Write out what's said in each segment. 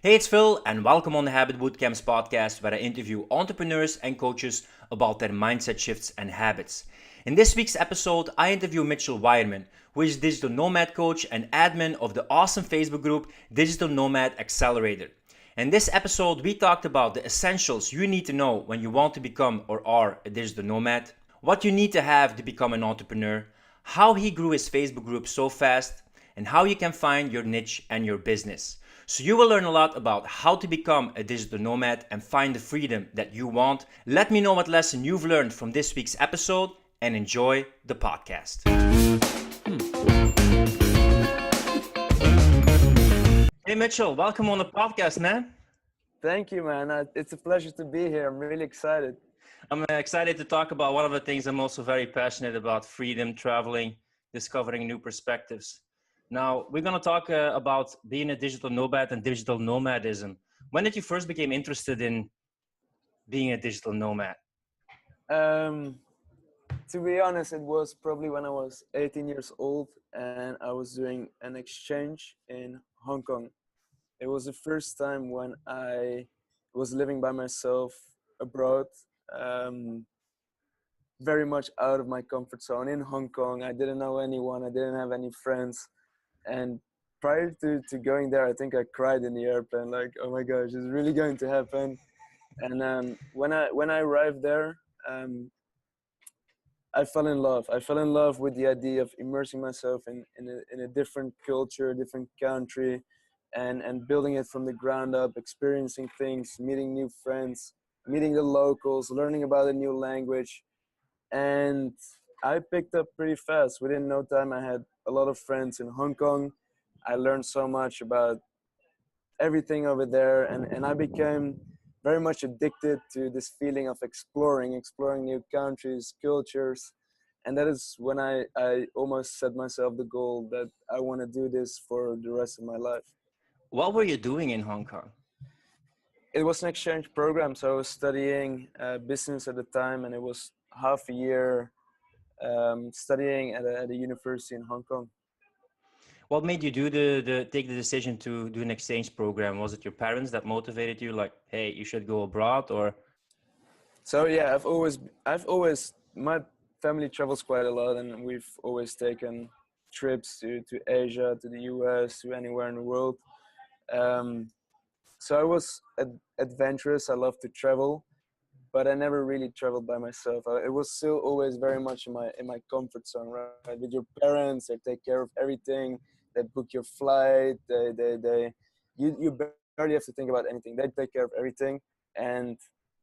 Hey, it's Phil, and welcome on the Habit Bootcamps podcast, where I interview entrepreneurs and coaches about their mindset shifts and habits. In this week's episode, I interview Mitchell Weijerman, who is digital nomad coach and admin of the awesome Facebook group Digital Nomad Accelorator. In this episode, we talked about the essentials you need to know when you want to become or are a digital nomad, what you need to have to become an entrepreneur, how he grew his Facebook group so fast, and how you can find your niche and your business. So you will learn a lot about how to become a digital nomad and find the freedom that you want. Let me know what lesson you've learned from this week's episode and enjoy the podcast. Hey Mitchell, welcome on the podcast, man. Thank you, man. It's a pleasure to be here. I'm really excited. I'm excited to talk about one of the things I'm also very passionate about: freedom, traveling, discovering new perspectives. Now, we're going to talk about being a digital nomad and digital nomadism. When did you first become interested in being a digital nomad? Um, to be honest, it was probably when I was 18 years old and I was doing an exchange in Hong Kong. It was the first time when I was living by myself abroad, um, very much out of my comfort zone in Hong Kong. I didn't know anyone, I didn't have any friends. And prior to going there, I think I cried in the airplane, like, oh my gosh, it's really going to happen. And when I arrived there, um, I fell in love. I fell in love with the idea of immersing myself in a different culture, different country, and building it from the ground up, experiencing things, meeting new friends, meeting the locals, learning about a new language. And I picked up pretty fast. Within no time, I had a lot of friends in Hong Kong. I learned so much about everything over there, and I became very much addicted to this feeling of exploring new countries, cultures. And that is when I almost set myself the goal that I want to do this for the rest of my life. What were you doing in Hong Kong? It was an exchange program, so I was studying business at the time, and it was half a year studying at a university in Hong Kong. What made you do take the decision to do an exchange program? Was it your parents that motivated you, like, hey, you should go abroad, or? So yeah, I've always my family travels quite a lot, and we've always taken trips to Asia, to the US, to anywhere in the world. Um, so I was adventurous. I love to travel, but I never really traveled by myself. It was still always very much in my comfort zone, right? With your parents, they take care of everything. They book your flight. You barely have to think about anything. They take care of everything, and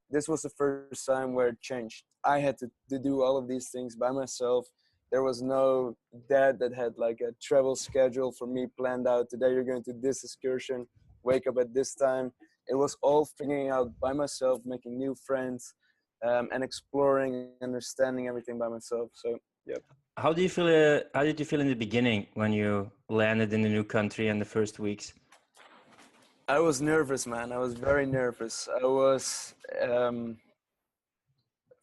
this was the first time where it changed. I had to do all of these things by myself. There was no dad that had like a travel schedule for me planned out. Today you're going to this excursion, wake up at this time. It was all figuring out by myself, making new friends, and exploring, understanding everything by myself. So, yeah. How do you feel? How did you feel in the beginning when you landed in the new country and the first weeks? I was nervous, man. I was very nervous. I was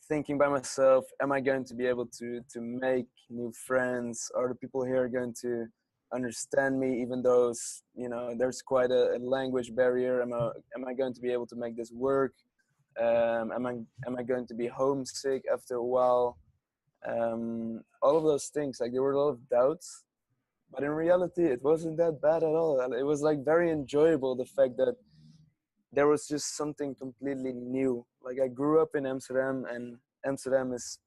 thinking by myself, am I going to be able to make new friends? Are the people here going to understand me, even though there's quite a language barrier? Am I going to be able to make this work? Am I going to be homesick after a while? All of those things, like there were a lot of doubts, but in reality, it wasn't that bad at all. It was like very enjoyable, the fact that there was just something completely new. Like I grew up in Amsterdam, and Amsterdam is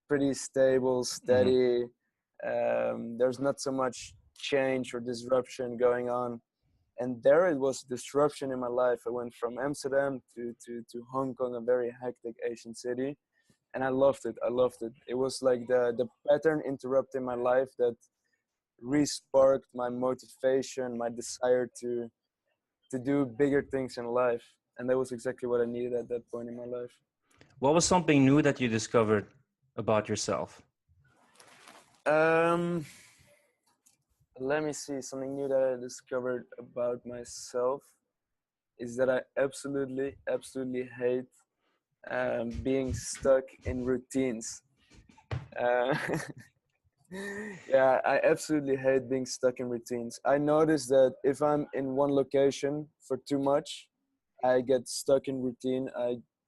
pretty stable, Mm-hmm. steady. There's not so much change or disruption going on. And there it was disruption in my life. I went from Amsterdam to Hong Kong, a very hectic Asian city. And I loved it. I loved it. It was like the pattern interrupting my life that re-sparked my motivation, my desire to do bigger things in life. And that was exactly what I needed at that point in my life. What was something new that you discovered about yourself? Um, Let me see. Something new that I discovered about myself is that I absolutely hate being stuck in routines. Uh, Yeah, I absolutely hate being stuck in routines. I notice that if I'm in one location for too much, I get stuck in routine.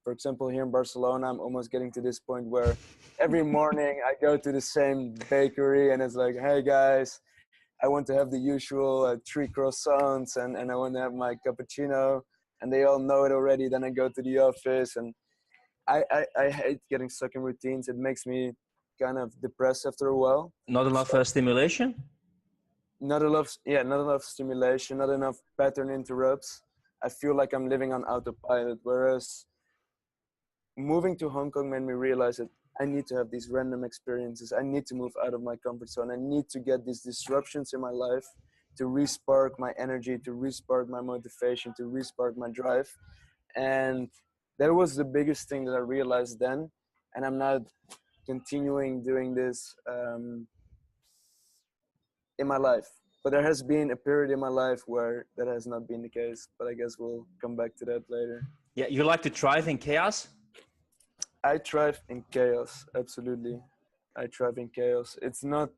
For example, here in Barcelona, I'm almost getting to this point where every morning I go to the same bakery and it's like, hey guys, I want to have the usual three croissants and I want to have my cappuccino, and they all know it already. Then I go to the office, and I hate getting stuck in routines. It makes me kind of depressed after a while. Not So enough stimulation? not enough stimulation, not enough pattern interrupts. I feel like I'm living on autopilot. Whereas moving to Hong Kong made me realize that I need to have these random experiences. I need to move out of my comfort zone. I need to get these disruptions in my life to respark my energy, to respark my motivation, to respark my drive. And that was the biggest thing that I realized then. And I'm now continuing doing this in my life. But there has been a period in my life where that has not been the case. But I guess we'll come back to that later. Yeah, you like to thrive in chaos? I thrive in chaos, absolutely. I thrive in chaos. It's not,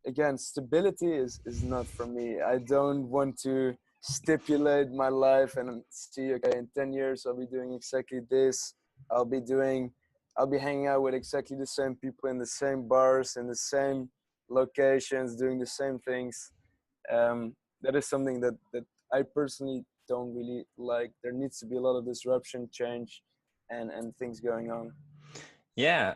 again, stability is not for me. I don't want to stipulate my life and see, okay, in 10 years I'll be doing exactly this. I'll be doing, I'll be hanging out with exactly the same people in the same bars, in the same locations, doing the same things. That is something that I personally don't really like. There needs to be a lot of disruption, change, and things going on. Yeah,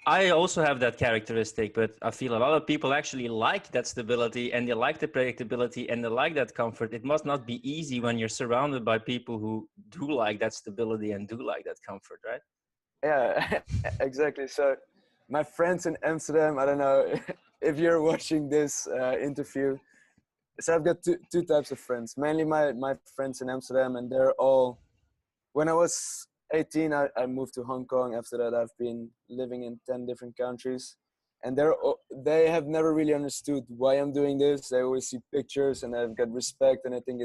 I also have that characteristic, but I feel a lot of people actually like that stability and they like the predictability and they like that comfort. It must not be easy when you're surrounded by people who do like that stability and do like that comfort, right? Yeah, exactly. So my friends in Amsterdam, I don't know if you're watching this interview. So I've got two types of friends. Mainly my friends in Amsterdam, and they're all. When I was 18, I moved to Hong Kong. After that, I've been living in 10 different countries, and they have never really understood why I'm doing this. They always see pictures, and I've got respect, and I think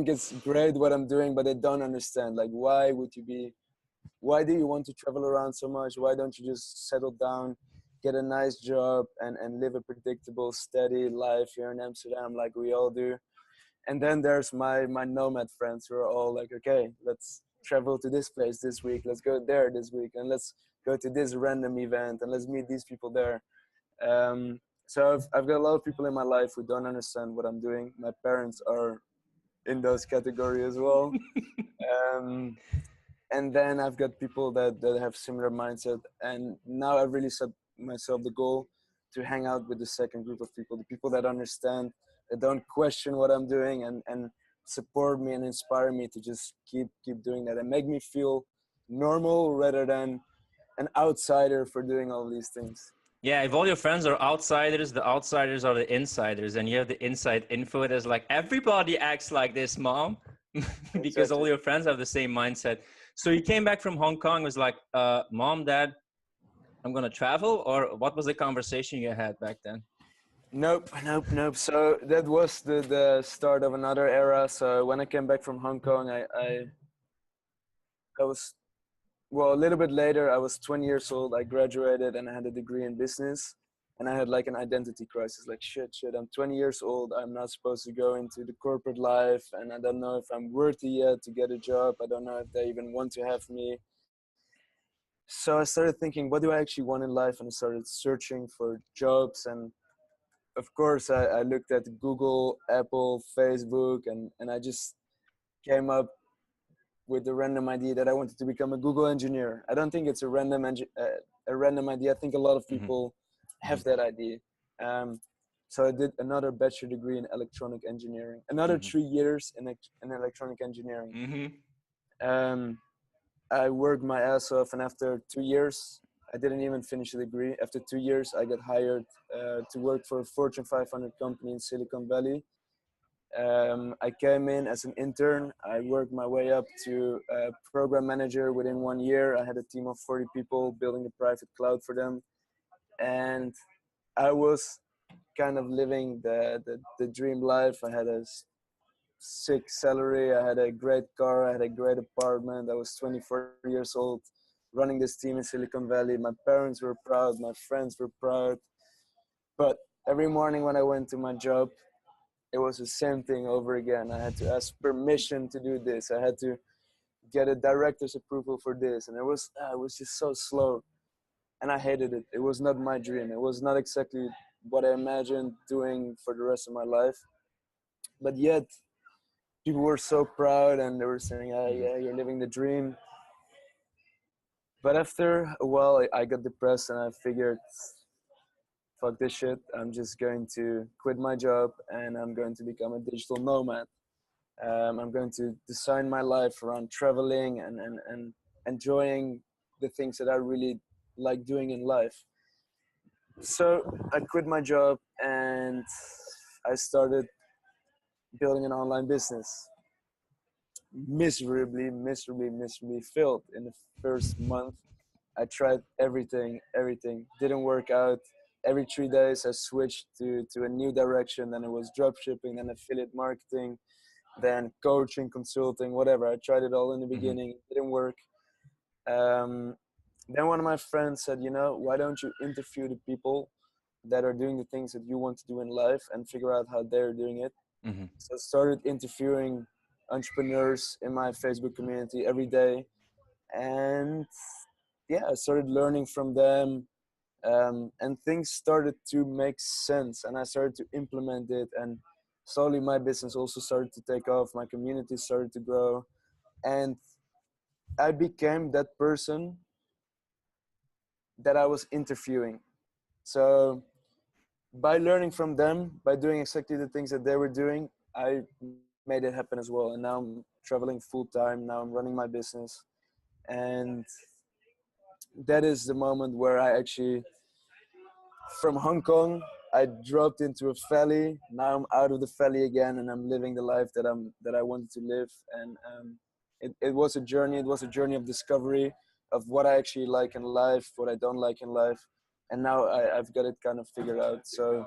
it's great what I'm doing, but they don't understand. Like, why do you want to travel around so much? Why don't you just settle down, get a nice job, and live a predictable, steady life here in Amsterdam like we all do? And then there's my nomad friends who are all like, okay, let's travel to this place this week. Let's go there this week, and let's go to this random event, and let's meet these people there. So I've got a lot of people in my life who don't understand what I'm doing. My parents are in those category as well. Um, and then I've got people that have similar mindset. And now I've really set myself the goal to hang out with the second group of people, the people that understand, that don't question what I'm doing, and support me and inspire me to just keep doing that and make me feel normal rather than an outsider for doing all these things. Yeah, if all your friends are outsiders, the outsiders are the insiders, and you have the inside info that's like everybody acts like this, mom, because all Exactly. your friends have the same mindset. So you came back from Hong Kong, was like, mom, dad, I'm gonna travel, or what was the conversation you had back then? Nope. So that was the start of another era. So when I came back from Hong Kong, I was, well, a little bit later, I was 20 years old. I graduated and I had a degree in business. And I had like an identity crisis, like shit, I'm 20 years old. I'm not supposed to go into the corporate life. And I don't know if I'm worthy yet to get a job. I don't know if they even want to have me. So I started thinking, what do I actually want in life? And I started searching for jobs. And of course, I looked at Google, Apple, Facebook, and I just came up with the random idea that I wanted to become a Google engineer. I don't think it's a random idea. I think a lot of Mm-hmm. people have that idea. Um, so I did another bachelor degree in electronic engineering, another 3 years in electronic engineering. Mm-hmm. Um, I worked my ass off, and after 2 years, I didn't even finish the degree. After 2 years, I got hired to work for a Fortune 500 company in Silicon Valley. I came in as an intern. I worked my way up to a program manager within 1 year. I had a team of 40 people building a private cloud for them. And I was kind of living the dream life. I had a sick salary. I had a great car. I had a great apartment. I was 24 years old, running this team in Silicon Valley. My parents were proud. My friends were proud. But every morning when I went to my job, it was the same thing over again. I had to ask permission to do this. I had to get a director's approval for this, and it was just so slow, and I hated it. It was not my dream. It was not exactly what I imagined doing for the rest of my life. But yet, people were so proud, and they were saying, "Ah, Mhm. yeah, you're living the dream." But after a while, I got depressed, and I figured, "Fuck this shit. I'm just going to quit my job, and I'm going to become a digital nomad." I'm going to design my life around traveling and enjoying the things that I really like doing in life. So I quit my job and I started building an online business. Miserably failed in the first month. I tried everything didn't work out. Every 3 days I switched to a new direction. Then it was drop shipping, then affiliate marketing, then coaching, consulting, whatever. I tried it all in the Mhm. beginning. It didn't work. Um, then one of my friends said, why don't you interview the people that are doing the things that you want to do in life and figure out how they're doing it. Mhm. So I started interviewing entrepreneurs in my Facebook community every day. And yeah, I started learning from them. And things started to make sense and I started to implement it. And slowly my business also started to take off. My community started to grow. And I became that person that I was interviewing. So by learning from them, by doing exactly the things that they were doing, I made it happen as well. And now I'm traveling full time. Now I'm running my business. And that is the moment where I actually, from Hong Kong, I dropped into a valley. Now I'm out of the valley again and I'm living the life that I wanted to live. And it was a journey. It was a journey of discovery of what I actually like in life, what I don't like in life. And now I've got it kind of figured out. So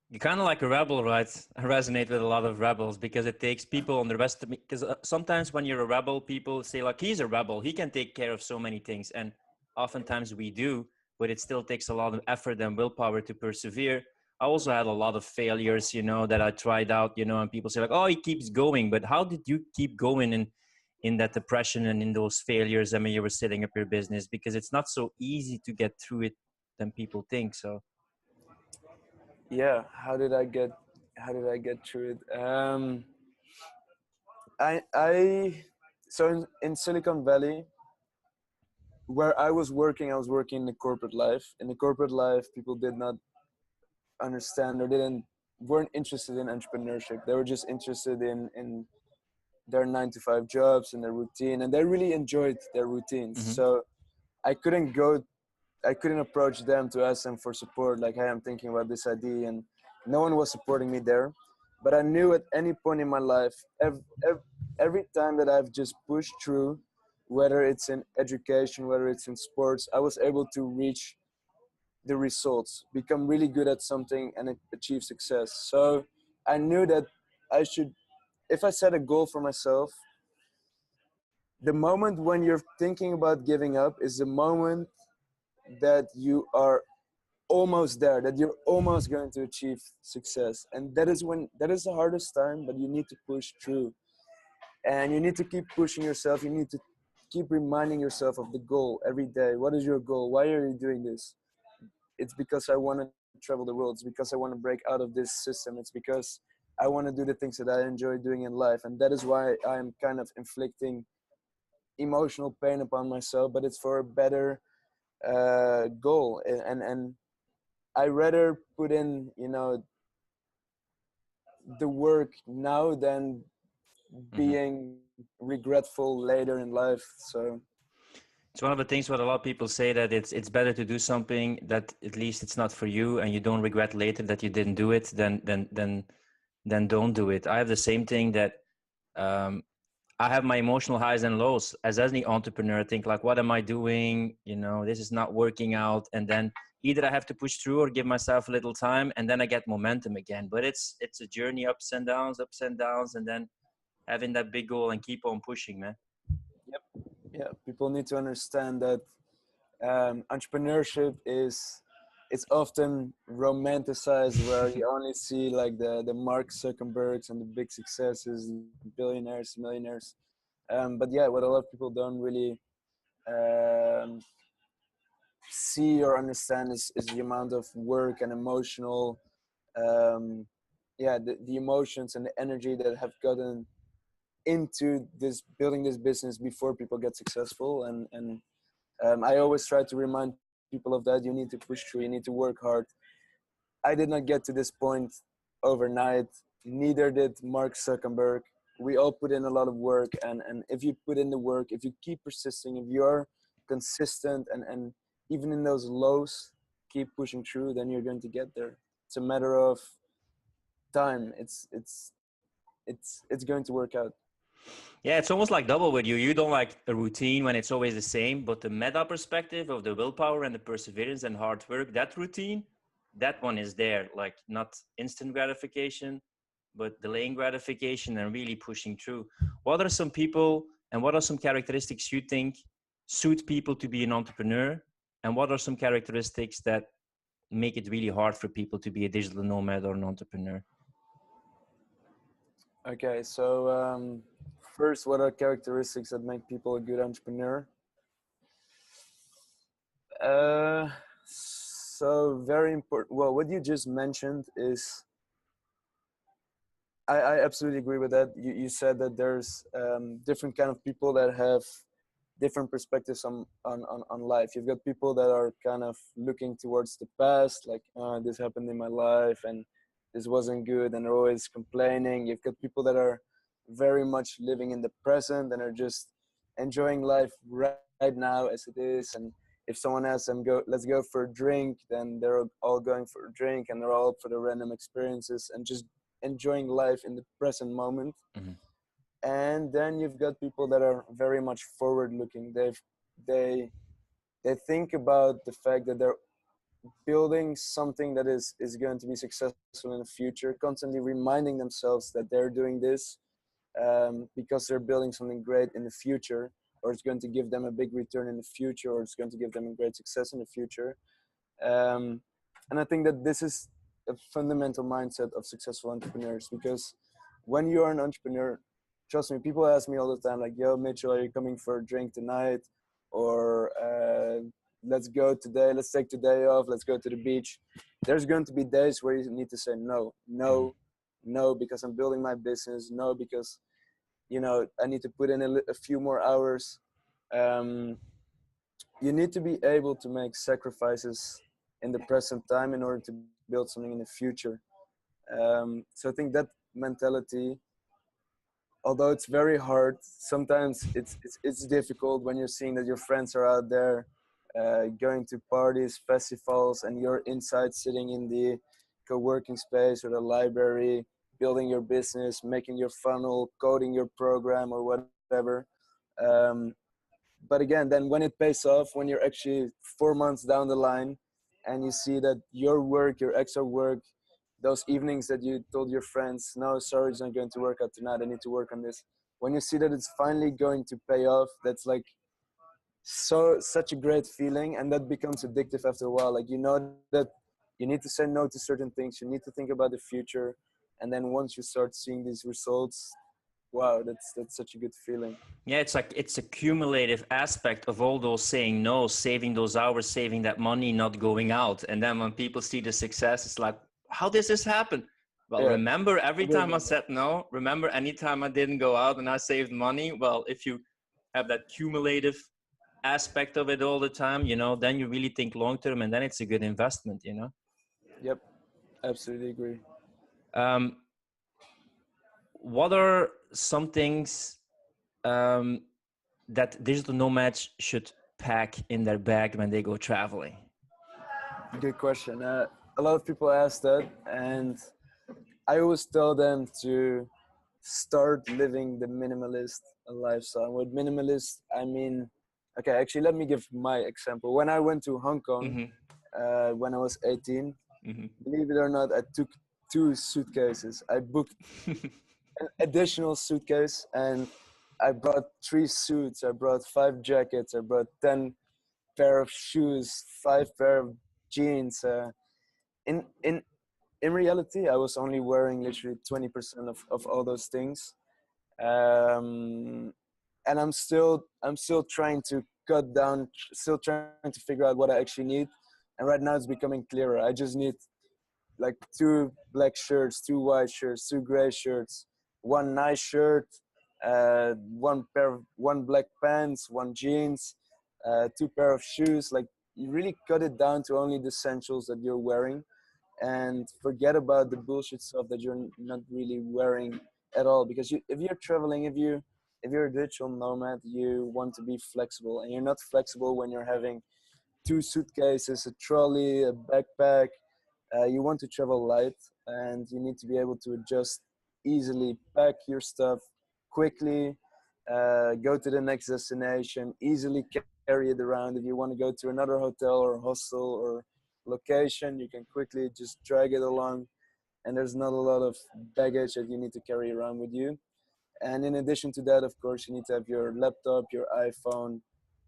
You're kind of like a rebel, right? I resonate with a lot of rebels because it takes people on the rest of me. Because sometimes when you're a rebel, people say like he's a rebel, he can take care of so many things, and oftentimes we do, but it still takes a lot of effort and willpower to persevere. I also had a lot of failures, that I tried out, and people say like, oh, he keeps going, but how did you keep going in that depression and in those failures? I mean, you were setting up your business because it's not so easy to get through it than people think. So. yeah, how did I get through it? I so in Silicon Valley, where I was working in the corporate life. In the corporate life, people did not understand or weren't interested in entrepreneurship. They were just interested in their 9 to 5 jobs and their routine, and they really enjoyed their routines. Mhm. So I couldn't approach them to ask them for support, like, hey, I'm thinking about this idea, and no one was supporting me there. But I knew at any point in my life, every time that I've just pushed through, whether it's in education, whether it's in sports, I was able to reach the results, become really good at something, and achieve success. So I knew that I should, if I set a goal for myself, the moment when you're thinking about giving up is the moment that you are almost there, that you're almost going to achieve success. And that is the hardest time, but you need to push through and you need to keep pushing yourself. You need to keep reminding yourself of the goal every day. What is your goal? Why are you doing this? It's because I want to travel the world. It's because I want to break out of this system. It's because I want to do the things that I enjoy doing in life. And that is why I'm kind of inflicting emotional pain upon myself, but it's for a better goal. And I rather put in, the work now than Mhm. being regretful later in life. So It's one of the things what a lot of people say that it's better to do something that at least it's not for you and you don't regret later that you didn't do it than don't do it. I have the same thing that um, I have my emotional highs and lows as any entrepreneur. I think like, what am I doing? This is not working out, and then either I have to push through or give myself a little time, and then I get momentum again. But it's a journey, ups and downs, and then having that big goal and keep on pushing, man. yep, yeah, people need to understand that entrepreneurship is it's often romanticized where you only see like the Mark Zuckerbergs and the big successes, billionaires, millionaires. But yeah, what a lot of people don't really um, see or understand is the amount of work and emotional, um, yeah, the emotions and the energy that have gotten into this building this business before people get successful. And I always try to remind people of that. You need to push through, you need to work hard. I did not get to this point overnight. Neither did Mark Zuckerberg. We all put in a lot of work, and if you put in the work, if you keep persisting, if you're consistent, and even in those lows, keep pushing through, then you're going to get there. It's a matter of time. It's going to work out. Yeah, it's almost like double with you. You don't like a routine when it's always the same, but the meta perspective of the willpower and the perseverance and hard work, that routine, that one is there. Like not instant gratification, but delaying gratification and really pushing through. What are some people and what are some characteristics you think suit people to be an entrepreneur? And what are some characteristics that make it really hard for people to be a digital nomad or an entrepreneur? Okay, so first, what are characteristics that make people a good entrepreneur? So very important. Well, what you just mentioned is, I absolutely agree with that. You said that there's different kind of people that have different perspectives on life. You've got people that are kind of looking towards the past, like this happened in my life and this wasn't good, and they're always complaining. You've got people that are very much living in the present and are just enjoying life right now as it is. And if someone asks them, go, let's go for a drink, then they're all going for a drink, and they're all up for the random experiences and just enjoying life in the present moment. Mm-hmm. And then you've got people that are very much forward looking. They they think about the fact that they're building something that is going to be successful in the future, constantly reminding themselves that they're doing this because they're building something great in the future, or it's going to give them a big return in the future, or it's going to give them a great success in the future. um, and I think that this is a fundamental mindset of successful entrepreneurs, because when you are an entrepreneur, trust me, people ask me all the time, like, yo, Mitchell, are you coming for a drink tonight? Or let's go today, let's take today off, let's go to the beach. There's going to be days where you need to say no, Mm-hmm. no, no, because I'm building my business, no, because, you know, I need to put in a few more hours. Um, you need to be able to make sacrifices in the present time in order to build something in the future. So I think that mentality, although it's very hard, sometimes it's difficult when you're seeing that your friends are out there going to parties, festivals, and you're inside sitting in the co-working space or the library, building your business, making your funnel, coding your program or whatever. Um, but again, then when it pays off, when you're actually 4 months down the line and you see that your work, your extra work, those evenings that you told your friends, no, sorry, it's not going to work out tonight, I need to work on this. When you see that it's finally going to pay off, that's like such a great feeling, and that becomes addictive after a while. Like, you know that you need to say no to certain things, you need to think about the future, and then once you start seeing these results, wow, that's such a good feeling. Yeah, it's like it's a cumulative aspect of all those saying no, saving those hours, saving that money, not going out. And then when people see the success, it's like, how does this happen? Well, Yeah, remember every agree time I about that. said no, remember anytime I didn't go out and I saved money. Well, if you have that cumulative aspect of it all the time, you know, then you really think long term and then it's a good investment, you know. Yep, absolutely agree. Um, what are some things um, that digital nomads should pack in their bag when they go traveling? Good question. A lot of people ask that, and I always tell them to start living the minimalist lifestyle. With minimalist, I mean, okay, actually, let me give my example. When I went to Hong Kong Mm-hmm. when I was 18, Mm-hmm. believe it or not, I took 2 suitcases. I booked an additional suitcase, and I brought 3 suits. I brought 5 jackets. I brought 10 pair of shoes, 5 pair of jeans. In in in reality, I was only wearing literally 20% of all those things. Um, and I'm still trying to cut down, still trying to figure out what I actually need. And right now it's becoming clearer. I just need like two black shirts, two white shirts, two gray shirts, one nice shirt, one black pants, one jeans, two pair of shoes. Like you really cut it down to only the essentials that you're wearing, and forget about the bullshit stuff that you're not really wearing at all. Because if you're traveling, if you're a digital nomad, you want to be flexible, and you're not flexible when you're having two suitcases, a trolley, a backpack. You want to travel light, and you need to be able to adjust easily, pack your stuff quickly, go to the next destination, easily carry it around. If you want to go to another hotel or hostel or location, you can quickly just drag it along, and there's not a lot of baggage that you need to carry around with you. And in addition to that, of course, you need to have your laptop, your iPhone,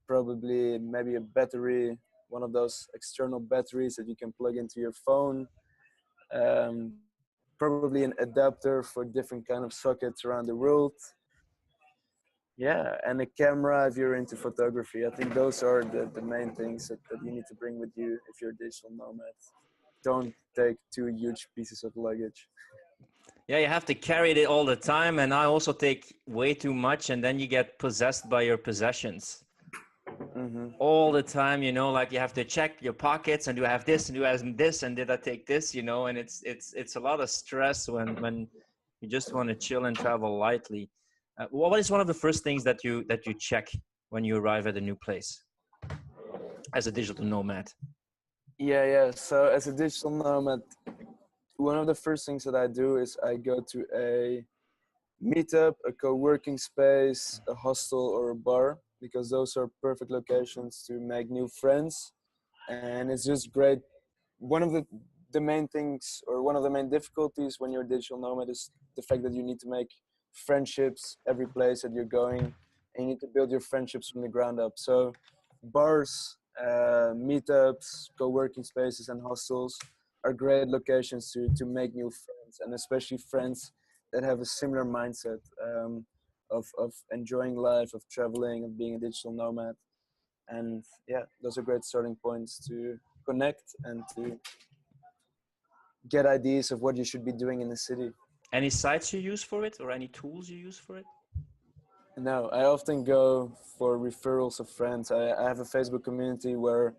probably maybe a battery, one of those external batteries that you can plug into your phone, probably an adapter for different kind of sockets around the world. Yeah, and a camera if you're into photography. I think those are the main things that you need to bring with you if you're a digital nomad. Don't take two huge pieces of luggage. Yeah, you have to carry it all the time, and I also take way too much, and then you get possessed by your possessions Hmm. all the time. Like you have to check your pockets, and do I have this, and do I have this, and did I take this? And it's a lot of stress when you just want to chill and travel lightly. What is one of the first things that you check when you arrive at a new place as a digital nomad? Yeah. So as a digital nomad, one of the first things that I do is I go to a meetup, a co-working space, a hostel, or a bar, because those are perfect locations to make new friends. And it's just great. One of the main things, or one of the main difficulties when you're a digital nomad, is the fact that you need to make friendships every place that you're going, and you need to build your friendships from the ground up. So bars, meetups, co-working spaces, and hostels are great locations to make new friends, and especially friends that have a similar mindset, of enjoying life, of traveling, of being a digital nomad. And yeah, those are great starting points to connect and to get ideas of what you should be doing in the city. Any sites you use for it, or any tools you use for it? No, I often go for referrals of friends. I have a Facebook community where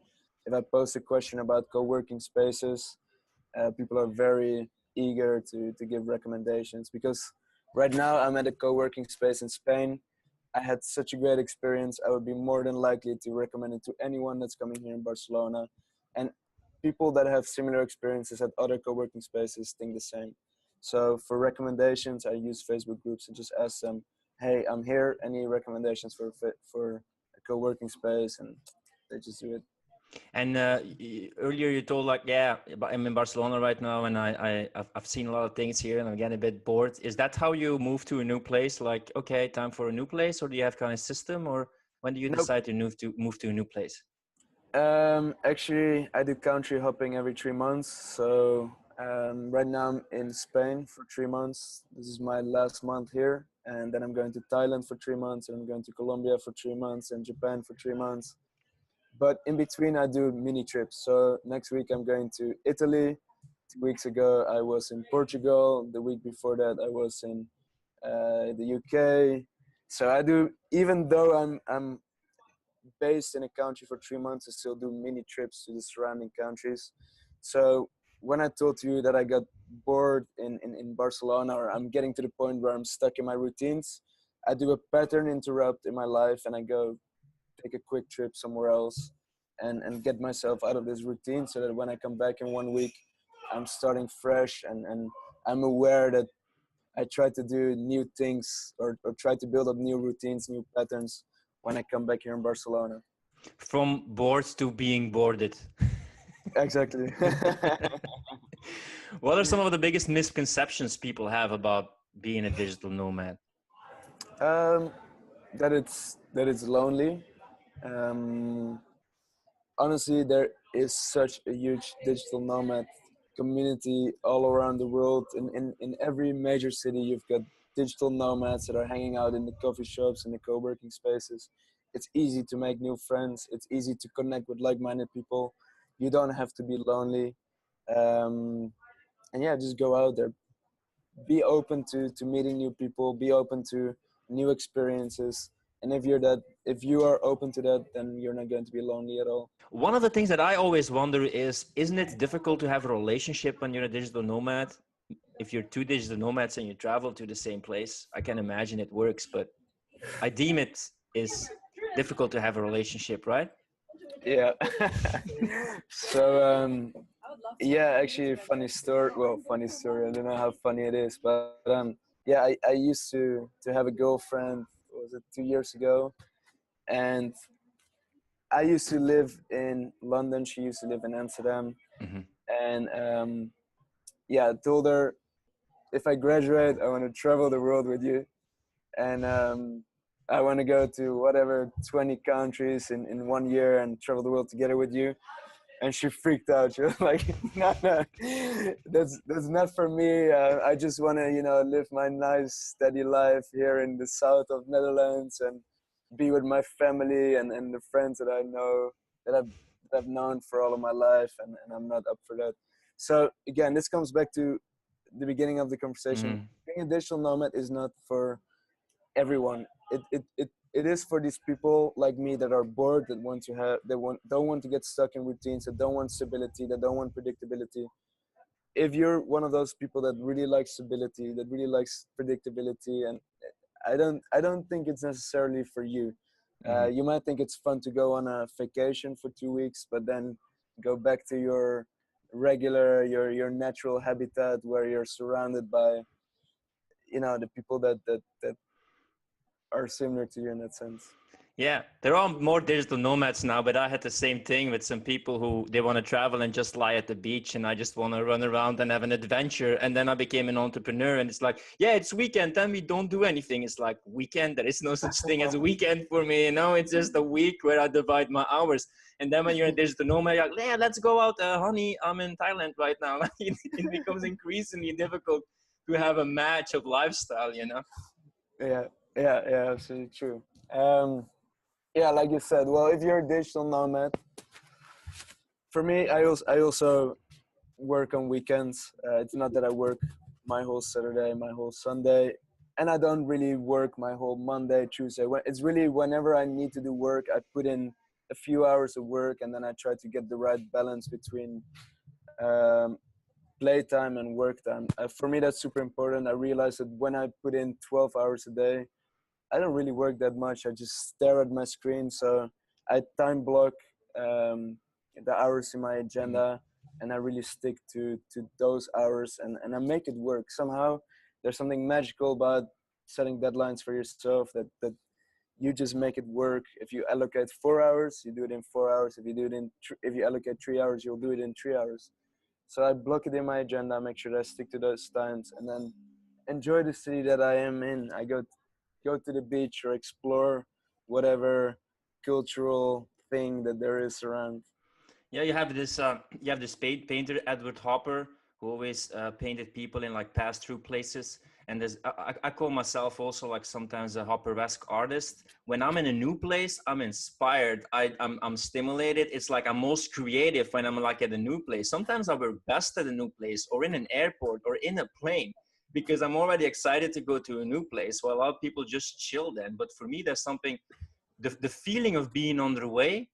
if I post a question about co-working spaces, people are very eager to give recommendations, because right now I'm at a co-working space in Spain. I had such a great experience. I would be more than likely to recommend it to anyone that's coming here in Barcelona. And people that have similar experiences at other co-working spaces think the same. So for recommendations, I use Facebook groups and just ask them, "Hey, I'm here. Any recommendations for a co-working space?" And they just do it. And earlier you told like, yeah, I'm in Barcelona right now, and I've seen a lot of things here, and I'm getting a bit bored. Is that how you move to a new place? Like, okay, time for a new place, or do you have kind of system, or when do you Nope. decide to move to a new place? Actually, I do country hopping every 3 months. So right now I'm in Spain for 3 months. This is my last month here, and then I'm going to Thailand for 3 months, and I'm going to Colombia for 3 months, and Japan for 3 months. But in between, I do mini trips. So next week I'm going to Italy. 2 weeks ago I was in Portugal. The week before that I was in the UK. So I do, even though I'm based in a country for 3 months, I still do mini trips to the surrounding countries. So when I told you that I got bored in Barcelona, or I'm getting to the point where I'm stuck in my routines, I do a pattern interrupt in my life, and I go take a quick trip somewhere else, and get myself out of this routine, so that when I come back in 1 week, I'm starting fresh, and I'm aware that I try to do new things, or try to build up new routines, new patterns when I come back here in Barcelona. From bored to being boarded. Exactly. What are some of the biggest misconceptions people have about being a digital nomad? um, that it's lonely. Um, honestly, there is such a huge digital nomad community all around the world. In every major city, you've got digital nomads that are hanging out in the coffee shops and the co-working spaces. It's easy to make new friends. It's easy to connect with like-minded people. You don't have to be lonely. And yeah, just go out there. Be open to meeting new people. Be open to new experiences. And if you are open to that, then you're not going to be lonely at all. One of the things that I always wonder is, isn't it difficult to have a relationship when you're a digital nomad? If you're two digital nomads and you travel to the same place, I can imagine it works, but I deem it is difficult to have a relationship, right? Yeah. So yeah, actually, funny story. Well, funny story. I don't know how funny it is, but yeah, I used to have a girlfriend. What was it 2 years ago? And I used to live in London. She used to live in Amsterdam. Mm-hmm. And yeah, I told her if I graduate, I want to travel the world with you, and I want to go to whatever 20 countries in 1 year and travel the world together with you. And she freaked out. She was like, "No, no, that's not for me. I just want to, live my nice, steady life here in the south of Netherlands and be with my family and the friends that I know that I've known for all of my life, and I'm not up for that." So again, this comes back to the beginning of the conversation. Mm-hmm. Being a digital nomad is not for everyone. It is for these people like me that are bored, that want to have, don't want to get stuck in routines, that don't want stability, that don't want predictability. If you're one of those people that really likes stability, that really likes predictability, and I don't think it's necessarily for you. Mm-hmm. You might think it's fun to go on a vacation for 2 weeks, but then go back to your your natural habitat where you're surrounded by the people that are similar to you in that sense. Yeah, there are more digital nomads now, but I had the same thing with some people who they want to travel and just lie at the beach, and I just want to run around and have an adventure. And then I became an entrepreneur, and it's like, yeah, it's weekend, then we don't do anything. It's like weekend. There is no such thing as a weekend for me. It's just a week where I divide my hours. And then when you're a digital nomad, you're like, yeah, let's go out, honey. I'm in Thailand right now. It becomes increasingly difficult to have a match of lifestyle. Yeah, yeah, absolutely true. Yeah, like you said, well, if you're a digital nomad, for me, I also work on weekends. It's not that I work my whole Saturday, my whole Sunday, and I don't really work my whole Monday, Tuesday. It's really whenever I need to do work, I put in a few hours of work, and then I try to get the right balance between um, playtime and work time. For me, that's super important. I realize that when I put in 12 hours a day, I don't really work that much. I just stare at my screen. So I time block um, the hours in my agenda, and I really stick to those hours, and I make it work. Somehow, there's something magical about setting deadlines for yourself that you just make it work. If you allocate 4 hours, you do it in 4 hours. If you allocate 3 hours, you'll do it in 3 hours. So I block it in my agenda, make sure that I stick to those times, and then enjoy the city that I am in. I go to the beach or explore whatever cultural thing that there is around. Yeah, you have this painter Edward Hopper who always painted people in like pass through places. And I call myself also like sometimes a Hopper-esque artist. When I'm in a new place, I'm inspired. I'm stimulated. It's like I'm most creative when I'm like at a new place. Sometimes I work best at a new place or in an airport or in a plane because I'm already excited to go to a new place. While a lot of people just chill then. But for me, there's something, the feeling of being on the way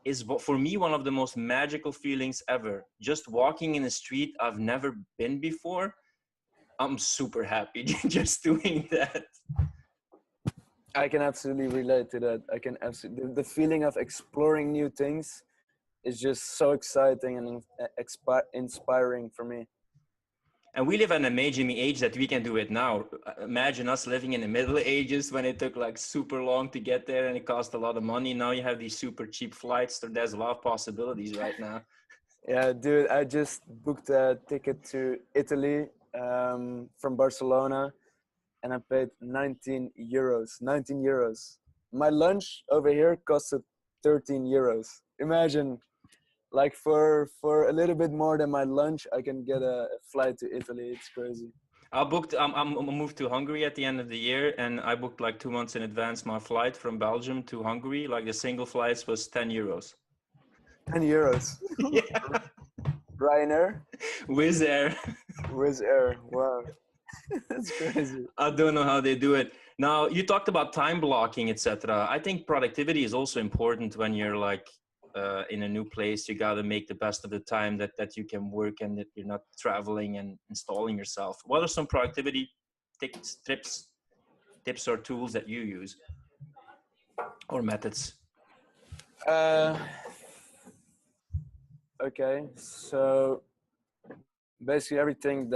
is for me one of the most magical feelings ever. Just walking in a street I've never been before, I'm super happy just doing that. I can absolutely relate to that. I can absolutely the feeling of exploring new things is just so exciting and inspiring for me. And we live in an amazing age that we can do it now. Imagine us living in the Middle Ages when it took like super long to get there and it cost a lot of money. Now you have these super cheap flights. So there's a lot of possibilities right now. Yeah, dude, I just booked a ticket to Italy from Barcelona, and I paid 19 euros. 19 euros. My lunch over here costed 13 euros. Imagine, like for a little bit more than my lunch, I can get a flight to Italy. It's crazy. I'm moved to Hungary at the end of the year, and I booked like 2 months in advance my flight from Belgium to Hungary. Like the single flights was 10 euros. 10 euros. Yeah. Ryanair, Wizz Air. Wizz Air. Wow, that's crazy. I don't know how they do it. Now, you talked about time blocking, etc. I think productivity is also important when you're like in a new place. You got to make the best of the time that you can work and that you're not traveling and installing yourself. What are some productivity tips or tools that you use or methods? Uh, okay, so basically everything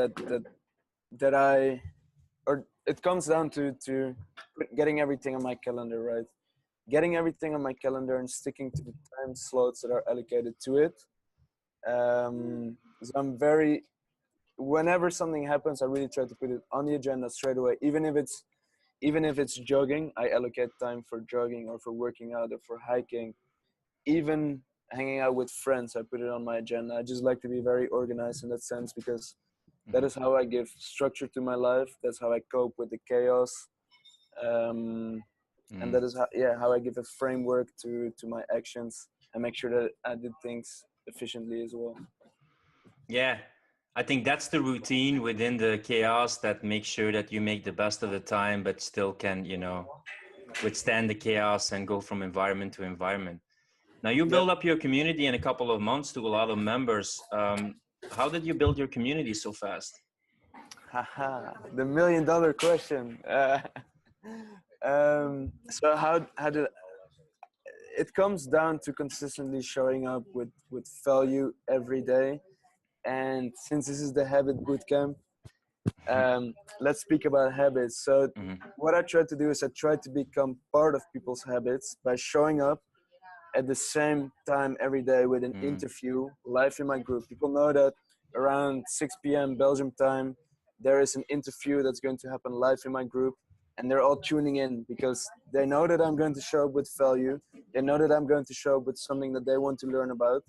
that I, or it comes down to getting everything on my calendar, right? Getting everything on my calendar and sticking to the time slots that are allocated to it. So I'm very, whenever something happens, I really try to put it on the agenda straight away. Even if it's jogging, I allocate time for jogging or for working out or for hiking. Even hanging out with friends, I put it on my agenda. I just like to be very organized in that sense because that is how I give structure to my life. That's how I cope with the chaos. And that is how I give a framework to my actions and make sure that I did things efficiently as well. Yeah, I think that's the routine within the chaos that makes sure that you make the best of the time, but still can, withstand the chaos and go from environment to environment. Now, you Yep. build up your community in a couple of months to a lot of members. How did you build your community so fast? Haha, the $1 million question. So how did it comes down to consistently showing up with value every day. And since this is the habit bootcamp, let's speak about habits. So what I try to do is I try to become part of people's habits by showing up at the same time every day with an interview live in my group. People know that around 6 p.m. Belgium time, there is an interview that's going to happen live in my group. And they're all tuning in because they know that I'm going to show up with value. They know that I'm going to show up with something that they want to learn about.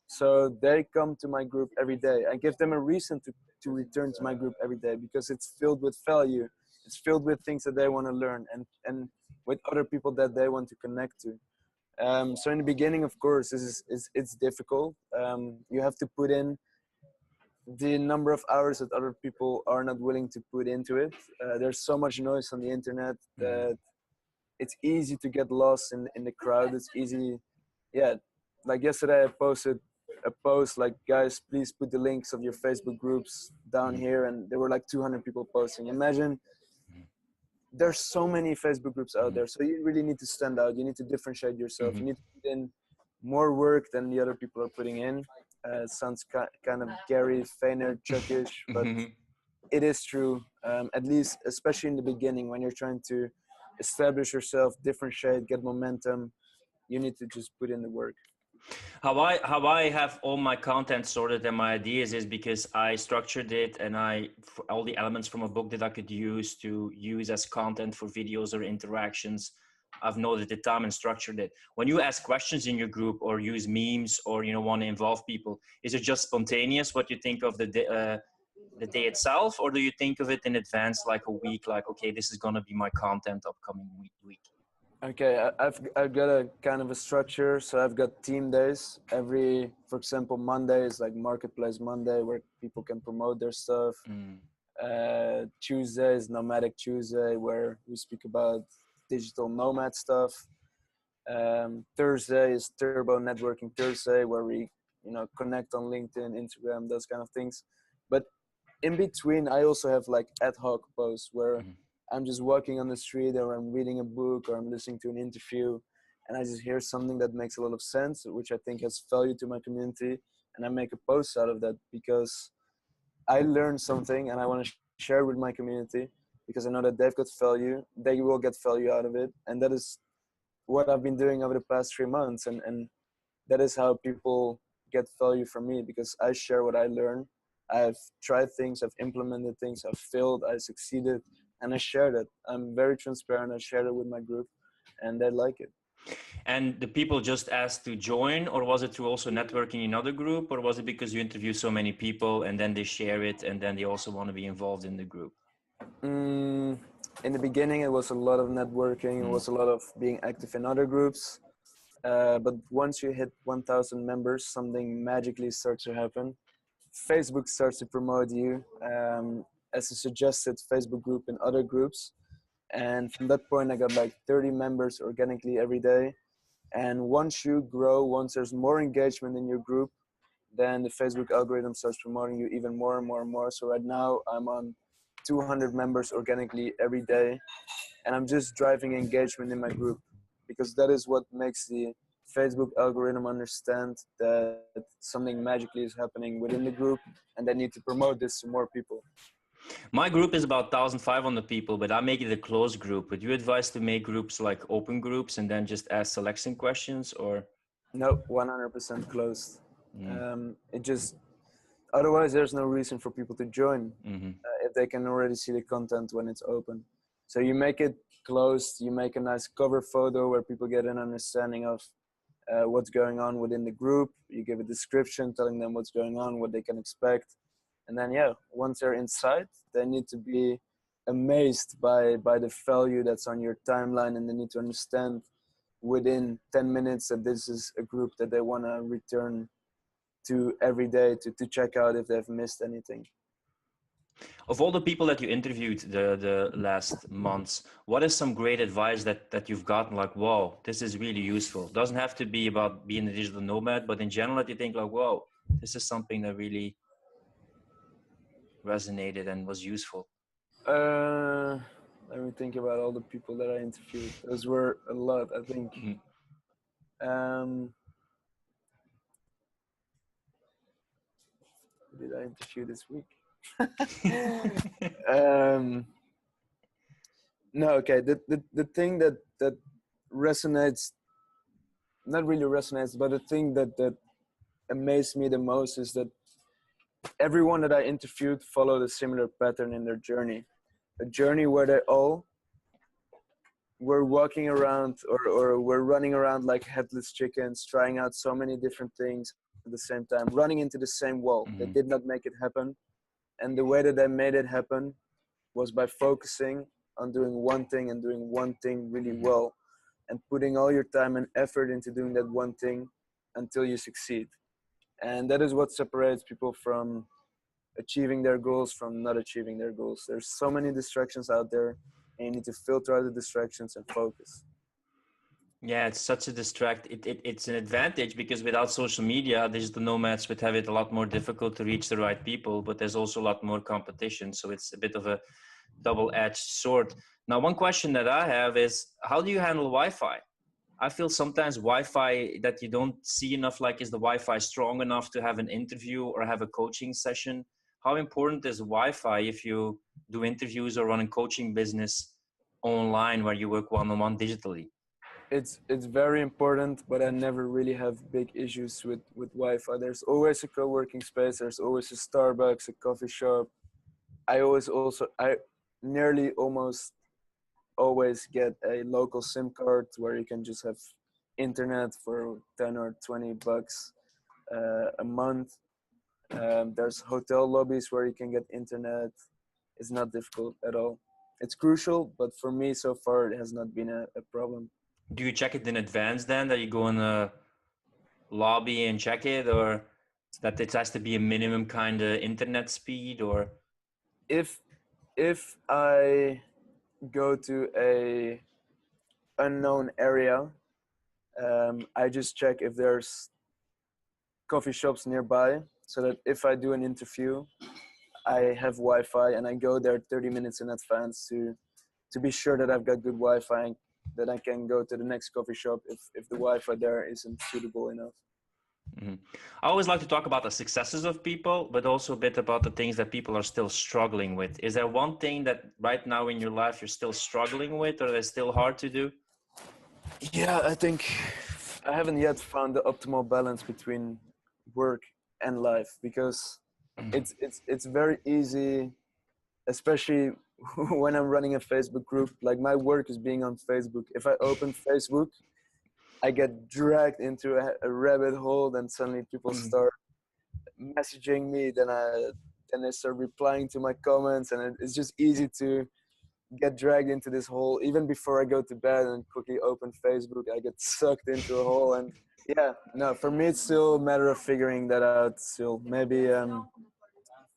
So they come to my group every day. I give them a reason to return to my group every day because it's filled with value. It's filled with things that they want to learn and with other people that they want to connect to. So in the beginning, of course, it's difficult. You have to put in the number of hours that other people are not willing to put into it. There's so much noise on the internet that it's easy to get lost in the crowd. It's easy. Yeah, like yesterday I posted a post like, guys, please put the links of your Facebook groups down here, and there were like 200 people posting. Imagine there's so many Facebook groups out there, so you really need to stand out. You need to differentiate yourself. You need to put in more work than the other people are putting in. It sounds kind of Gary Vaynerchuk-ish, but it is true. At least, especially in the beginning, when you're trying to establish yourself, differentiate, get momentum, you need to just put in the work. How I have all my content sorted and my ideas is because I structured it and all the elements from a book that I could use as content for videos or interactions. I've noted it down and structured it. When you ask questions in your group or use memes or want to involve people, is it just spontaneous what you think of the day itself, or do you think of it in advance, like a week, like, okay, this is going to be my content upcoming week? Okay, I've got a kind of a structure. So I've got team days. For example, Monday is like Marketplace Monday where people can promote their stuff. Tuesday is Nomadic Tuesday where we speak about digital nomad stuff. Thursday is Turbo Networking Thursday where we connect on LinkedIn, Instagram, those kind of things. But in between, I also have like ad hoc posts where I'm just walking on the street or I'm reading a book or I'm listening to an interview and I just hear something that makes a lot of sense, which I think has value to my community. And I make a post out of that because I learned something and I want to share it with my community because I know that they've got value. They will get value out of it. And that is what I've been doing over the past 3 months. And that is how people get value from me because I share what I learn. I've tried things, I've implemented things, I've failed, I succeeded, and I shared it. I'm very transparent. I shared it with my group, and they like it. And the people just asked to join, or was it through also networking in another group, or was it because you interview so many people and then they share it and then they also want to be involved in the group? Mm, in the beginning, it was a lot of networking. It was a lot of being active in other groups. But once you hit 1,000 members, something magically starts to happen. Facebook starts to promote you as a suggested Facebook group in other groups. And from that point, I got like 30 members organically every day. And once you grow, once there's more engagement in your group, then the Facebook algorithm starts promoting you even more and more and more. So right now I'm on 200 members organically every day, and I'm just driving engagement in my group, because that is what makes the Facebook algorithm understand that something magically is happening within the group, and they need to promote this to more people. My group is about 1,500 people, but I make it a closed group. Would you advise to make groups like open groups and then just ask selection questions, or? No, 100% closed. It just, otherwise there's no reason for people to join if they can already see the content when it's open. So you make it closed, you make a nice cover photo where people get an understanding of what's going on within the group. You give a description telling them what's going on, what they can expect. And then, yeah, once they're inside, they need to be amazed by the value that's on your timeline, and they need to understand within 10 minutes that this is a group that they want to return to every day to check out if they've missed anything. Of all the people that you interviewed the last months, what is some great advice that you've gotten, like, whoa, this is really useful? Doesn't have to be about being a digital nomad, but in general, that you think like, whoa, this is something that really resonated and was useful? Let me think about all the people that I interviewed. Those were a lot, I think. Um, who did I interview this week? No, okay. The thing that resonates, not really resonates, but the thing that amazed me the most is that everyone that I interviewed followed a similar pattern in their journey. A journey where they all were walking around or were running around like headless chickens, trying out so many different things at the same time, running into the same wall. They did not make it happen. And the way that they made it happen was by focusing on doing one thing and doing one thing really well, and putting all your time and effort into doing that one thing until you succeed. And that is what separates people from achieving their goals from not achieving their goals. There's so many distractions out there, and you need to filter out the distractions and focus. Yeah, it's such a it's an advantage because without social media, digital nomads would have it a lot more difficult to reach the right people, but there's also a lot more competition. So it's a bit of a double-edged sword. Now, one question that I have is, how do you handle Wi-Fi? I feel sometimes Wi-Fi that you don't see enough, like, is the Wi-Fi strong enough to have an interview or have a coaching session? How important is Wi-Fi if you do interviews or run a coaching business online where you work one-on-one digitally? It's very important, but I never really have big issues with Wi-Fi. There's always a co-working space. There's always a Starbucks, a coffee shop. I nearly almost always get a local SIM card where you can just have internet for 10 or 20 bucks a month. There's hotel lobbies where you can get internet. It's not difficult at all. It's crucial, but for me so far it has not been a problem. Do you check it in advance then, that you go in the lobby and check it, or that it has to be a minimum kind of internet speed? Or If I go to a unknown area, I just check if there's coffee shops nearby, so that if I do an interview, I have Wi-Fi and I go there 30 minutes in advance to be sure that I've got good Wi-Fi and that I can go to the next coffee shop if the Wi-Fi there isn't suitable enough. I always like to talk about the successes of people, but also a bit about the things that people are still struggling with. Is there one thing that right now in your life you're still struggling with, or that's still hard to do? Yeah, I think I haven't yet found the optimal balance between work and life, because it's very easy, especially when I'm running a Facebook group. Like, my work is being on Facebook. If I open Facebook, I get dragged into a rabbit hole. Then suddenly people start messaging me. Then they start replying to my comments, and it's just easy to get dragged into this hole. Even before I go to bed and quickly open Facebook, I get sucked into a hole. And yeah, no, for me it's still a matter of figuring that out. Still, maybe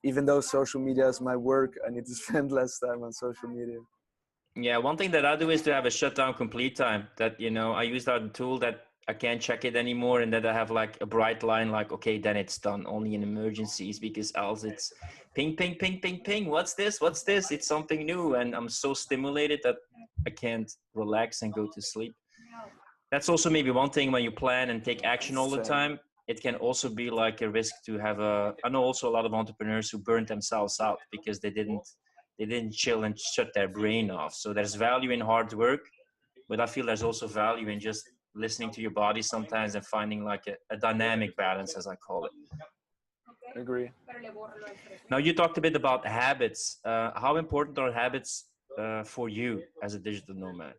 even though social media is my work, I need to spend less time on social media. Yeah, one thing that I do is to have a shutdown complete time. That, I use that tool that I can't check it anymore, and that I have like a bright line, like, okay, then it's done only in emergencies, because else it's ping, ping, ping, ping, ping. What's this? What's this? It's something new. And I'm so stimulated that I can't relax and go to sleep. That's also maybe one thing when you plan and take action all the time. It can also be like a risk to have I know also a lot of entrepreneurs who burnt themselves out because they didn't chill and shut their brain off. So there's value in hard work, but I feel there's also value in just listening to your body sometimes and finding like a dynamic balance, as I call it. Agree. Now, you talked a bit about habits. How important are habits for you as a digital nomad?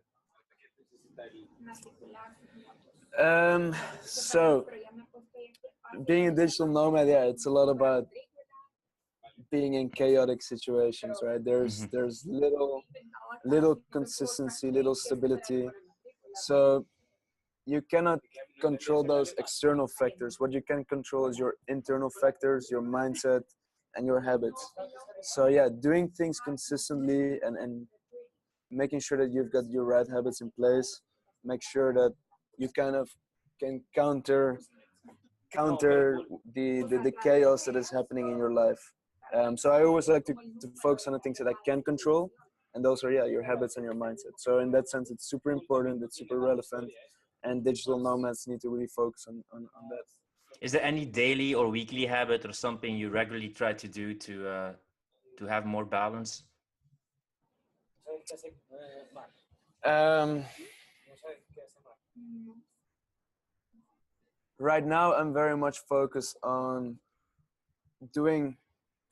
So being a digital nomad, yeah, it's a lot about being in chaotic situations, right? There's little consistency, little stability. So you cannot control those external factors. What you can control is your internal factors, your mindset, and your habits. So yeah, doing things consistently and making sure that you've got your right habits in place, make sure that you kind of can counter the chaos that is happening in your life. So I always like to focus on the things that I can control, and those are your habits and your mindset. So in that sense, it's super important, it's super relevant, and digital nomads need to really focus on that. Is there any daily or weekly habit or something you regularly try to do to have more balance? Um, right now, I'm very much focused on doing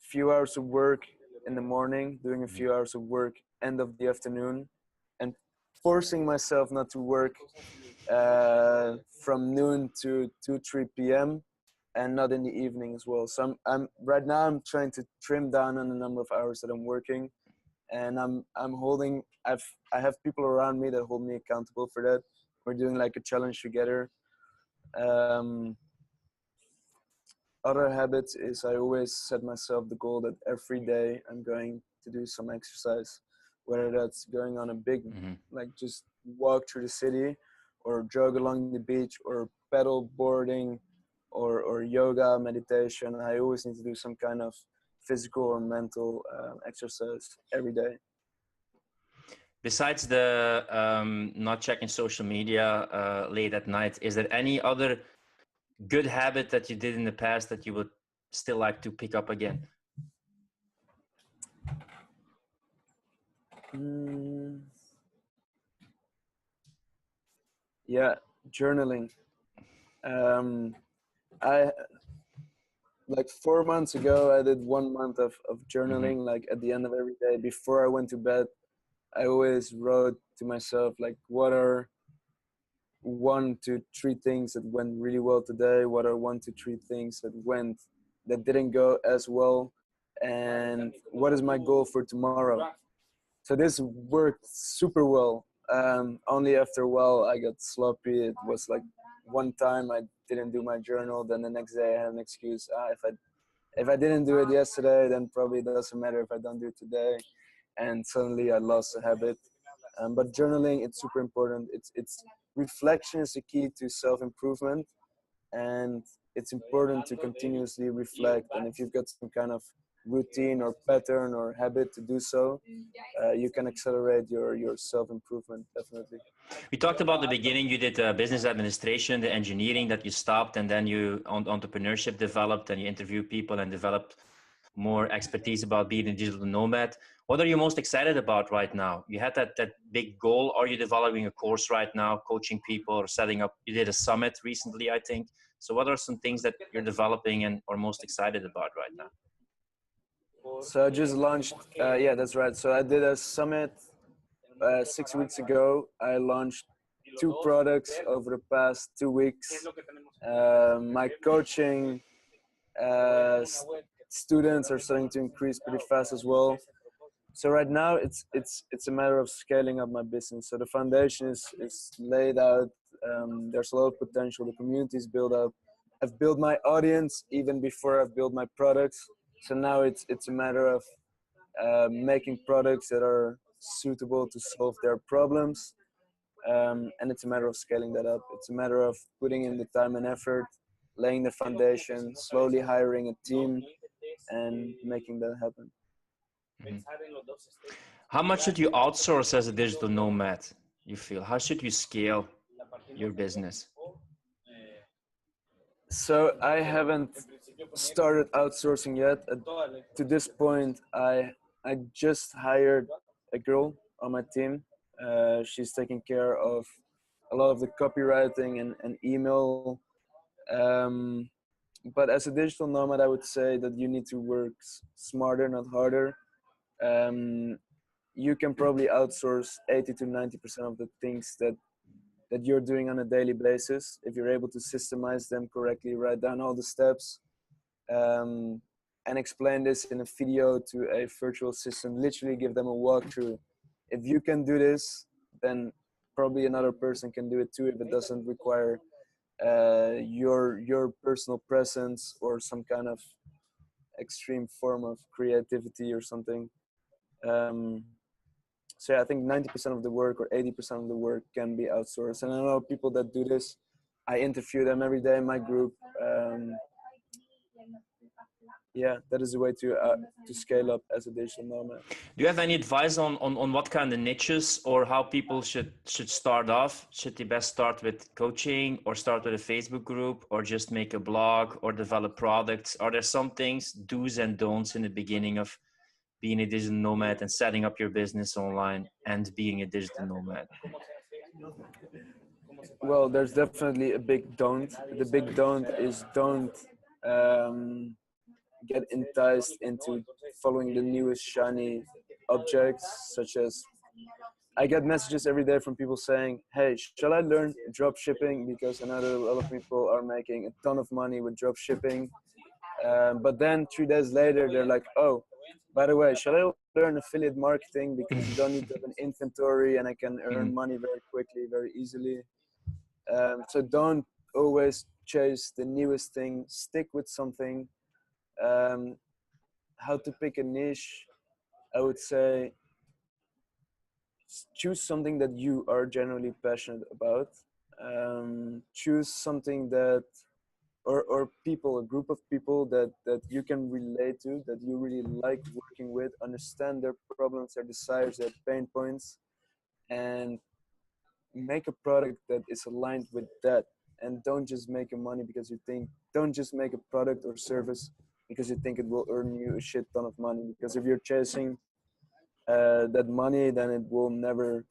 few hours of work in the morning, doing a few hours of work end of the afternoon, and forcing myself not to work from noon to 2-3 p.m. and not in the evening as well. So I'm right now I'm trying to trim down on the number of hours that I'm working, and I have people around me that hold me accountable for that. We're doing like a challenge together. Other habits is I always set myself the goal that every day I'm going to do some exercise, whether that's going on a big, like just walk through the city, or jog along the beach, or pedal boarding, or yoga, meditation. I always need to do some kind of physical or mental exercise every day. Besides the not checking social media late at night, is there any other good habit that you did in the past that you would still like to pick up again? Yeah, journaling. I like 4 months ago, I did 1 month of journaling. Like at the end of every day before I went to bed, I always wrote to myself, like, what are 1 to 3 things that went really well today? What are 1 to 3 things that didn't go as well? And what is my goal for tomorrow? So this worked super well. Only after a while I got sloppy. It was like one time I didn't do my journal, then the next day I had an excuse. If I didn't do it yesterday, then probably it doesn't matter if I don't do it today. And suddenly I lost the habit. But journaling, it's super important. It's reflection is the key to self-improvement, and it's important to continuously reflect. And if you've got some kind of routine or pattern or habit to do so, you can accelerate your self-improvement, definitely. We talked about the beginning. You did business administration, the engineering that you stopped, and then you entrepreneurship developed, and you interviewed people and developed more expertise about being a digital nomad. What are you most excited about right now? You had that big goal. Are you developing a course right now, coaching people, or setting up? You did a summit recently, I think. So what are some things that you're developing and are most excited about right now? So I just launched, yeah, that's right. So I did a summit 6 weeks ago. I launched two products over the past 2 weeks. My coaching students are starting to increase pretty fast as well. So right now it's a matter of scaling up my business. So the foundation is laid out. There's a lot of potential. The community is built up. I've built my audience even before I've built my products. So now it's a matter of making products that are suitable to solve their problems. And it's a matter of scaling that up. It's a matter of putting in the time and effort, laying the foundation, slowly hiring a team, and making that happen. Mhm. How much should you outsource as a digital nomad, you feel? How should you scale your business? So I haven't started outsourcing yet. To this point, I just hired a girl on my team. She's taking care of a lot of the copywriting and email. Um, but as a digital nomad, I would say that you need to work smarter, not harder. Um, you can probably outsource 80 to 90% of the things that you're doing on a daily basis if you're able to systemize them correctly, write down all the steps, um, and explain this in a video to a virtual assistant, literally give them a walkthrough. If you can do this, then probably another person can do it too if it doesn't require your personal presence or some kind of extreme form of creativity or something. Um, so yeah, I think 90% of the work or 80% of the work can be outsourced. And I know people that do this. I interview them every day in my group. Yeah, that is a way to scale up as a digital nomad. Do you have any advice on what kind of niches or how people should start off? Should they best start with coaching or start with a Facebook group or just make a blog or develop products? Are there some things, do's and don'ts in the beginning of being a digital nomad and setting up your business online and being a digital nomad? Well, there's definitely a big don't. The big don't is don't um, get enticed into following the newest shiny objects, such as I get messages every day from people saying, "Hey, shall I learn drop shipping?" Because I know that a lot of people are making a ton of money with drop shipping. But then 3 days later, they're like, "Oh, by the way, shall I learn affiliate marketing because you don't need to have an inventory and I can earn money very quickly, very easily." So don't always chase the newest thing. Stick with something. Um, how to pick a niche? I would say choose something that you are genuinely passionate about. Choose something that or people, a group of people that you can relate to, that you really like working with, understand their problems, their desires, their pain points, and make a product that is aligned with that. And don't just make a money because you think, don't just make a product or service because you think it will earn you a shit ton of money. Because if you're chasing that money, then it will never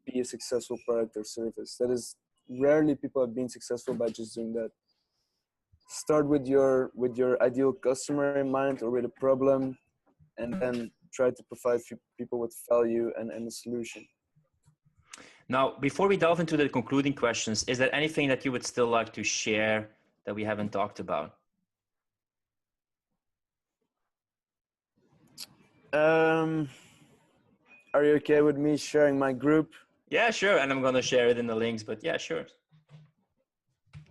be a successful product or service. That is rarely people have been successful by just doing that. Start with your ideal customer in mind or with a problem, and then try to provide people with value and a solution. Now, before we delve into the concluding questions, is there anything that you would still like to share that we haven't talked about? Are you okay with me sharing my group? Yeah, sure. And I'm going to share it in the links, but yeah, sure.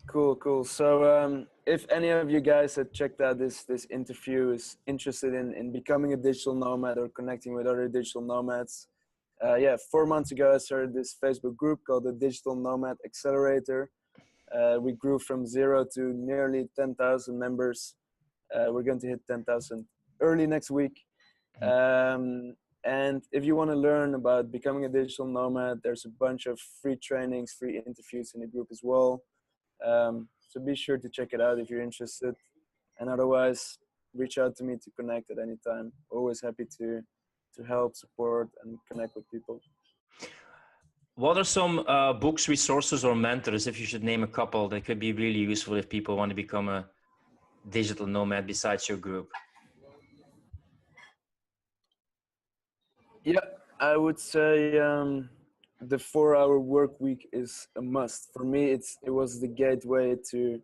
Cool. So if any of you guys that checked out this interview is interested in becoming a digital nomad or connecting with other digital nomads, 4 months ago I started this Facebook group called the Digital Nomad Accelerator. We grew from 0 to nearly 10,000 members. We're going to hit 10,000 early next week. And if you want to learn about becoming a digital nomad, there's a bunch of free trainings, free interviews in the group as well. So be sure to check it out if you're interested. And otherwise, reach out to me to connect at any time. Always happy to help, support, and connect with people. What are some books, resources, or mentors, if you should name a couple, that could be really useful if people want to become a digital nomad besides your group? Yeah, I would say the 4-hour work week is a must. For me, it was the gateway to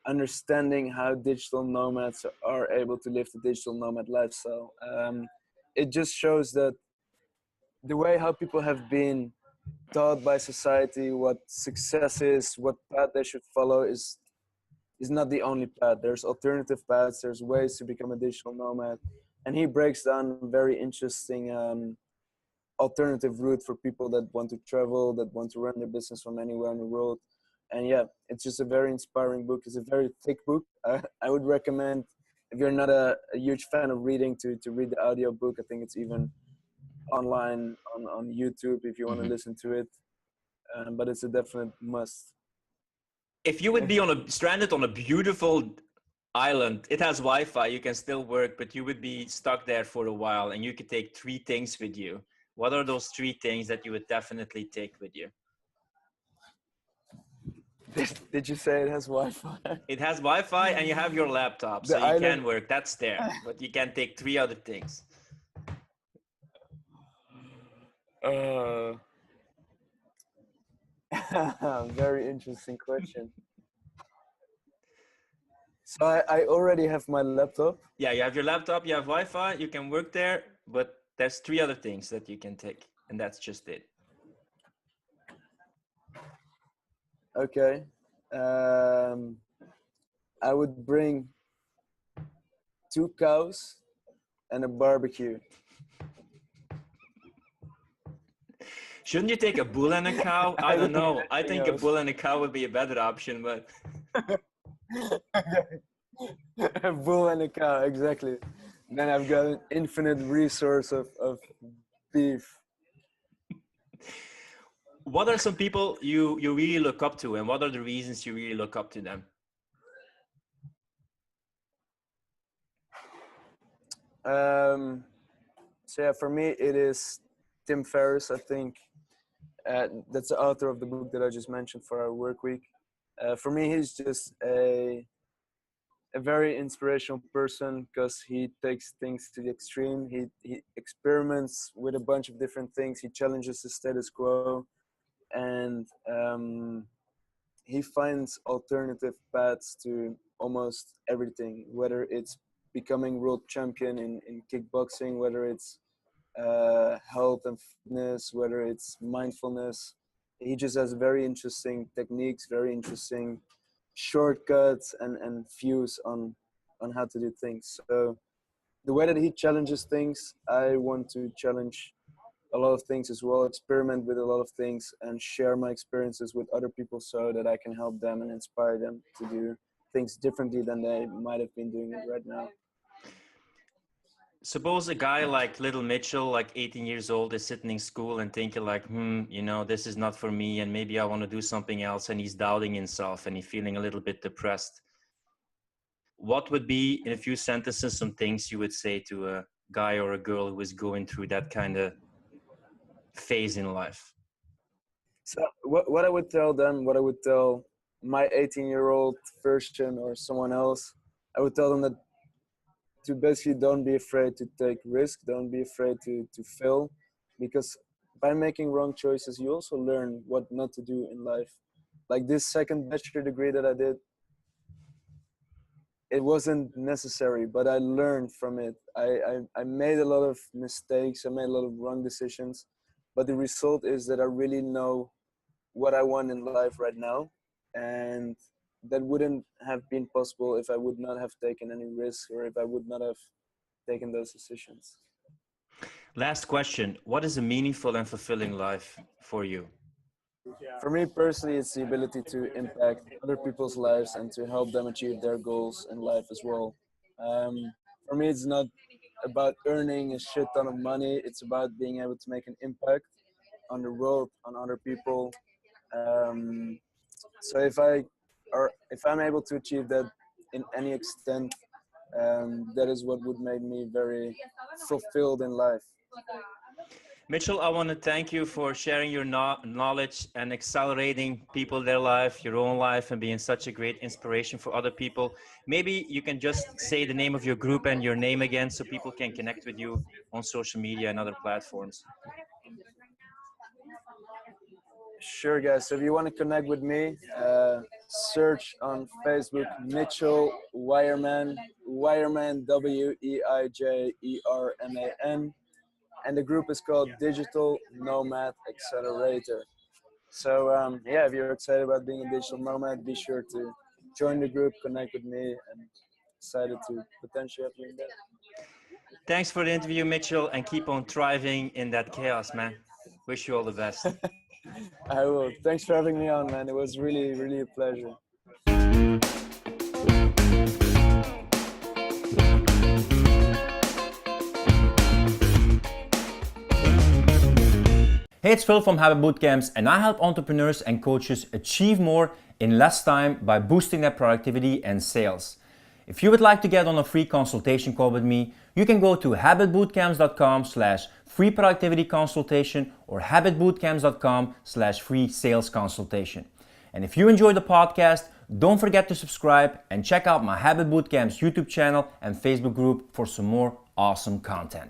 understanding how digital nomads are able to live the digital nomad lifestyle. It just shows that the way how people have been taught by society what success is, what path they should follow is not the only path. There's alternative paths. There's ways to become a digital nomad, and he breaks down very interesting alternative route for people that want to travel, that want to run their business from anywhere in the world. And yeah, it's just a very inspiring book. It's a very thick book. I would recommend, if you're not a huge fan of reading, to read the audio book. I think it's even online on YouTube if you want to listen to it. But it's a definite must. If you would be stranded on a beautiful island, it has Wi-Fi, you can still work, but you would be stuck there for a while, and you could take 3 things with you. What are those 3 things that you would definitely take with you? Did you say it has Wi-Fi? It has Wi-Fi and you have your laptop, so you can work. That's there, but you can take 3 other things. Very interesting question. So I already have my laptop. Yeah, you have your laptop, you have Wi-Fi, you can work there, but there's 3 other things that you can take, and that's just it. Okay. I would bring 2 cows and a barbecue. Shouldn't you take a bull and a cow? I don't know. I think a bull and a cow would be a better option, but a bull and a cow, exactly. Then I've got an infinite resource of beef. What are some people you really look up to, and what are the reasons you really look up to them? So yeah, for me it is Tim Ferriss. I think that's the author of the book that I just mentioned for our work week. For me, he's just a very inspirational person because he takes things to the extreme. He experiments with a bunch of different things. He challenges the status quo, and he finds alternative paths to almost everything, whether it's becoming world champion in kickboxing, whether it's health and fitness, whether it's mindfulness. He just has very interesting techniques, very interesting shortcuts and views on how to do things. So the way that he challenges things, I want to challenge a lot of things as well, experiment with a lot of things, and share my experiences with other people so that I can help them and inspire them to do things differently than they might have been doing it right now. Suppose a guy like little Mitchell, like 18 years old, is sitting in school and thinking like, this is not for me, and maybe I want to do something else, and he's doubting himself and he's feeling a little bit depressed. What would be, in a few sentences, some things you would say to a guy or a girl who is going through that kind of phase in life? So what I would tell them, what I would tell my 18-year-old version or someone else, I would tell them that to basically don't be afraid to take risk, don't be afraid to fail, because by making wrong choices, you also learn what not to do in life. Like this second bachelor degree that I did, it wasn't necessary, but I learned from it. I made a lot of mistakes, I made a lot of wrong decisions, but the result is that I really know what I want in life right now, and that wouldn't have been possible if I would not have taken any risk or if I would not have taken those decisions. Last question. What is a meaningful and fulfilling life for you? For me personally, it's the ability to impact other people's lives and to help them achieve their goals in life as well. For me, it's not about earning a shit ton of money. It's about being able to make an impact on the world, on other people. So if I'm able to achieve that in any extent, that is what would make me very fulfilled in life. Mitchell, I want to thank you for sharing your knowledge and accelerating people, their life, your own life, and being such a great inspiration for other people. Maybe you can just say the name of your group and your name again so people can connect with you on social media and other platforms. Sure, guys. So if you want to connect with me, search on Facebook Mitchell Weijerman, Weijerman Weijerman, and the group is called Digital Nomad Accelorator. So yeah, if you're excited about being a digital nomad, be sure to join the group, connect with me, and excited to potentially help you in that. Thanks for the interview, Mitchell, and keep on thriving in that chaos, man. Wish you all the best. I will. Thanks for having me on, man. It was really, really a pleasure. Hey, it's Phil from Habit Bootcamps, and I help entrepreneurs and coaches achieve more in less time by boosting their productivity and sales. If you would like to get on a free consultation call with me, you can go to habitbootcamps.com/free productivity consultation or habitbootcamps.com/free sales consultation. And if you enjoyed the podcast, don't forget to subscribe and check out my Habit Bootcamps YouTube channel and Facebook group for some more awesome content.